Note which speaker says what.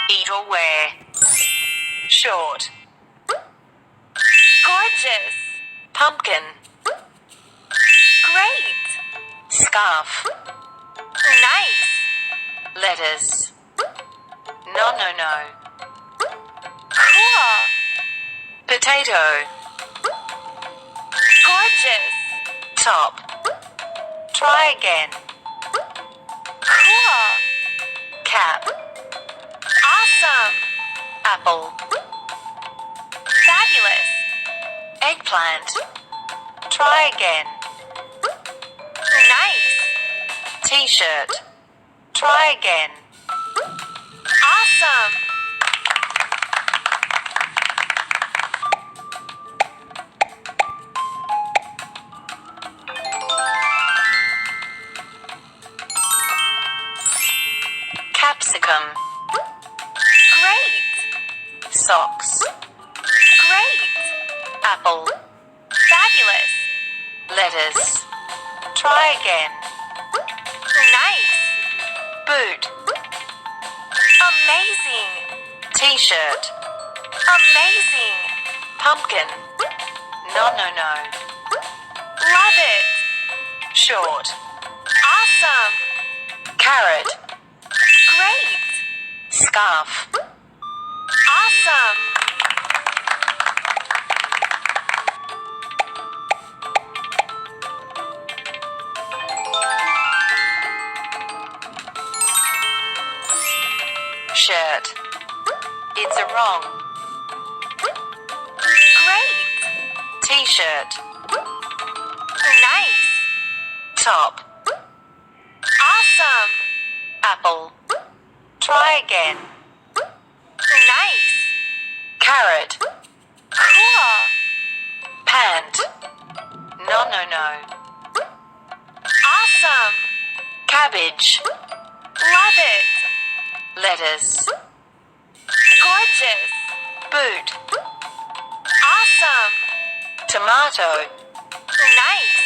Speaker 1: Eat or wear. Short.
Speaker 2: Gorgeous.
Speaker 1: Pumpkin.
Speaker 2: Great.
Speaker 1: Scarf.
Speaker 2: Nice.
Speaker 1: Letters. No, no, no.
Speaker 2: Cool.
Speaker 1: Potato.
Speaker 2: Gorgeous.
Speaker 1: Top. Try again.
Speaker 2: Cool.
Speaker 1: Cap.
Speaker 2: Awesome.
Speaker 1: Apple.
Speaker 2: Fabulous.
Speaker 1: Eggplant. Try again.
Speaker 2: Nice.
Speaker 1: T-shirt. Try again.
Speaker 2: Awesome.
Speaker 1: Capsicum.
Speaker 2: Great.
Speaker 1: Socks.
Speaker 2: Great.
Speaker 1: Apple.
Speaker 2: Fabulous.
Speaker 1: Letters. Try again.
Speaker 2: Nice.
Speaker 1: Boot.
Speaker 2: Amazing.
Speaker 1: T-shirt.
Speaker 2: Amazing.
Speaker 1: Pumpkin. No, no, no.
Speaker 2: Love it.
Speaker 1: Short.
Speaker 2: Awesome.
Speaker 1: Carrot.
Speaker 2: Great.
Speaker 1: Scarf.
Speaker 2: Awesome.
Speaker 1: Shirt. It's a wrong.
Speaker 2: Great.
Speaker 1: T-shirt.
Speaker 2: Nice.
Speaker 1: Top.
Speaker 2: Awesome.
Speaker 1: Apple. Try again.
Speaker 2: Nice.
Speaker 1: Carrot.
Speaker 2: Cool.
Speaker 1: Pant. No, no, no.
Speaker 2: Awesome.
Speaker 1: Cabbage.
Speaker 2: Love it.
Speaker 1: Letters.
Speaker 2: Gorgeous.
Speaker 1: Boot.
Speaker 2: Awesome.
Speaker 1: Tomato.
Speaker 2: Nice.